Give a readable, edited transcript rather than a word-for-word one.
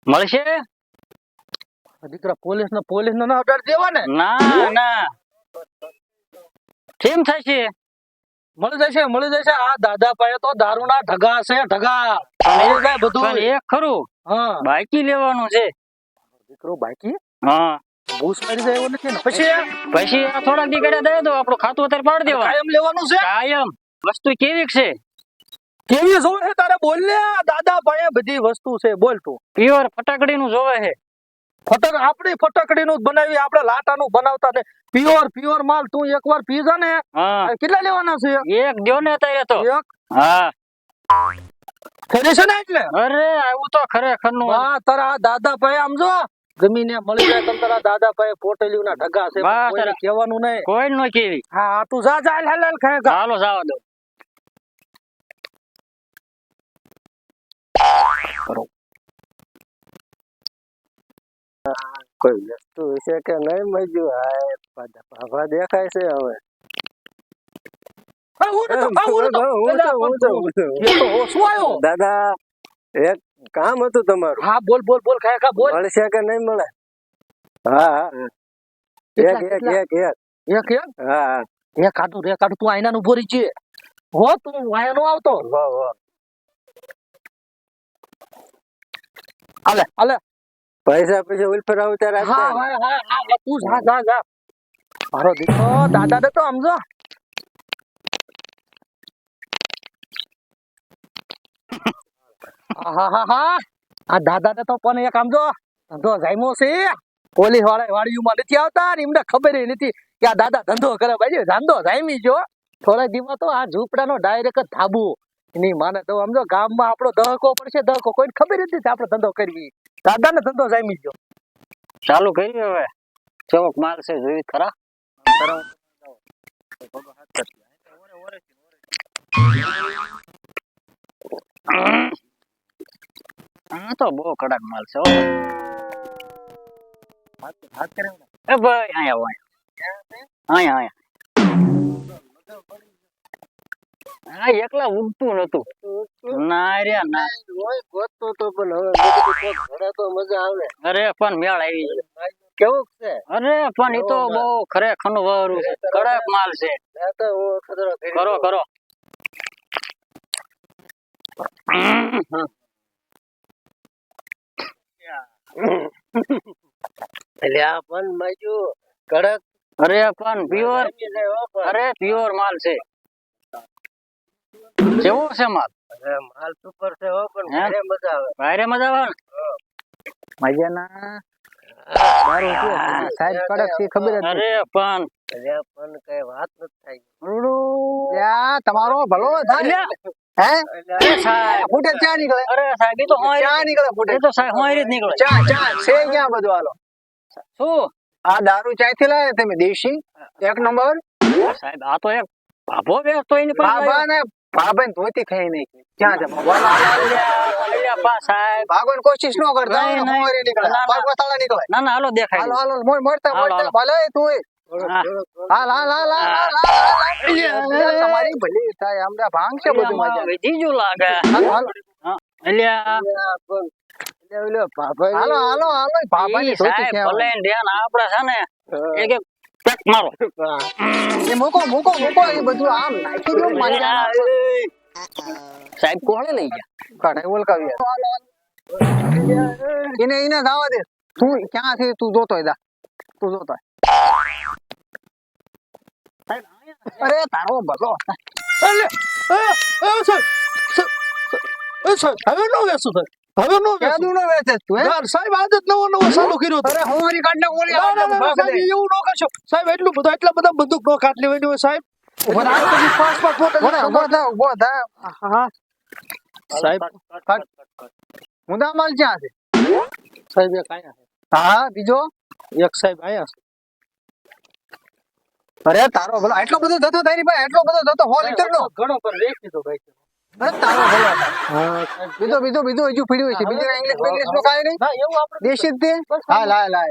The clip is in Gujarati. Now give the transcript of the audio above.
મળશે દીકરા પોલીસ નો ના ઓર્ડર દેવા ને ના ના કેમ થશે મળી જશે આ દાદા પાસે તો દારૂના ઢગા છે ઢગા મળી જાય બધું પણ એક ખરું હા બાકી લેવાનું છે દીકરો બાકી હા બૂસ મારી જાય એવું નથી ને પછી પછી આ થોડાક દી ઘડે દે દો આપણું ખાતું અત્યારે પાડી દેવા કાયમ લેવાનું છે કાયમ વસ્તુ કેવી છે કેવી જોવે છે તારે બોલ ને આ દાદા પાસે બધી વસ્તુ છે બોલ તું પ્યોર ફટાકડી નું જોવે છે આપણી ફટાકડી નું બનાવી આપણે લાટાનું બનાવતા ને પ્યોર માલ તું એકવાર પી જા ને હા કેટલા લેવાના છે એક દ્યો ને અત્યારે તો એક હા ખરી છે ને એટલે અરે આવું તો ખરેખર નું વાહ તારા દાદા ભાઈ આમ જો જમીને મળી જાય તમ તારા દાદા ભાઈ પોટેલિયું ના ઢગા છે વાહ, કોઈને તારા- કહેવાનું નહીં કોઈ નો કેવી હા તું જા જા હાલ ખાય હાલો જાવા દો કોઈ વસ્તુ છે કે નહીં મજુ હાય ભાભા દેખાય છે હવે દાદા એક કામ હતું તમારું હા બોલ ખાય બોલ મળશે કે નહીં મળે હા એક હા હા કાઢું તું આઈના નું ભરી છે હો તું વાયા નો આવતો વાહ વાહ હાલે પૈસા પછી ઉલ્ફર આવું ત્યારે હા તું જા મારો દીકરો દાદા ને તો સમજો હા આ દાદા ને તો પણ એક સમજો ધંધો જામ્યો છે પોલીસ વાળા વાડીઓમાં નથી આવતા ને એમને ખબર નથી કે આ દાદા ધંધો કરે ભાઈ ધંધો જામી જો થોડા દિવસ તો આ ઝૂંપડાનો ડાયરેક્ટ ધાબુ એની માને તો સમજો ગામમાં આપણો દહકો પડશે દહકો કોઈને ખબર જ નથી આપણો ધંધો કરવી દાદા ને ધંધો જામી ગયો ચાલુ કરી હવે ચમક માલ છે જોઈ ખરા આ તો બહુ કડક માલ છે એ ભાઈ અહીંયા હા એકલા ઉગતું નતું ના રે ના ગોતતો તો પણ હવે ઘરે તો મજા આવે અરે પણ મેળ આવી ગયો કેવું છે અરે પણ એ તો બહુ ખરેખર નું વરું છે કડક માલ છે આ તો હું ખતરો કરો એટલે આ પણ મજુ કડક અરે પણ પ્યોર પ્યોર માલ છે કેવો છે માલ માલ સુપર છે હો પણ હે? ઘરે મજા આવે ભારે મજા આવે મજાના દારૂ પીએ. સાહેબ કડક છે ખબર જ અરે પણ અરે પણ કઈ વાત નથી થઈ લ્યા, તમારો ભલો થાય હે અરે સાહેબ ફૂટે ચા નીકળે અરે સાહેબ એ તો હોયરી ચા નીકળે ફૂટે એ તો સાહેબ હોયરી જ નીકળે ચા છે ક્યાં બધું હાલો શું આ દારૂ ચાયથી લાયા તમે દેશી એક નંબર સાહેબ આ તો એક ભાભો વેચતો એની પાસે બાબા ને બાબા ને ધોતી ખાઈ નાખી ક્યાં છે બાબા અલ્યા પા સાહેબ ભાગવાની કોશિશ ન કરતા નહીં, નહીં. મોરી નીકળે ના, ના. પગવતાળા નીકળે ના ના હાલો દેખાય હાલો હાલો મળતા હાલો, હાલો. ભલે તું હા. હાલ તમારી ભલી થાય આમડા ભાંગ છે બધું મજા જીજુ લાગે હાલો હાલો અલ્યા હાલો બાબાની ઈ ધોતી સાહેબ ક્યાં ભલે ને ધ્યાન આપડે છે ને એક એક પેક મારો એ મૂકો એ બધું આમ નાખી દો મારી સાહેબ કોણે લઈ ગયા કાઢે ઓલકાવી એને જવા દે તું ક્યાં છે તું જોતો હોય તું જોતો હોય અરે તારો ભલો હવે નો વેચું હવે નો વેચું નો વેચે તું સાહેબ આજ જ નવો ચાલુ કર્યો અરે હું મારી કાઢને ઓલી સાહેબ એવું નો કરશો સાહેબ એટલા બધા બંદૂક નો કાઢ લેવાની હોય સાહેબ ઉભો થા હા સાહેબ મુદ્દા માલ ક્યાં છે સાહેબ એક આયા છે હા બીજો એક સાહેબ આયા છે અરે તારો ભલો એટલો બધો થતો તારી ભાઈ એટલો બધો થતો 100 લીટર નો ઘણો પર રેખી દો ભાઈ અરે તારો ભલો હા બીજો હજુ પીડ્યું છે બીજો ઇંગ્લિશ નો કાય નહીં ના એવું આપણે દેશી જ દે હા લાય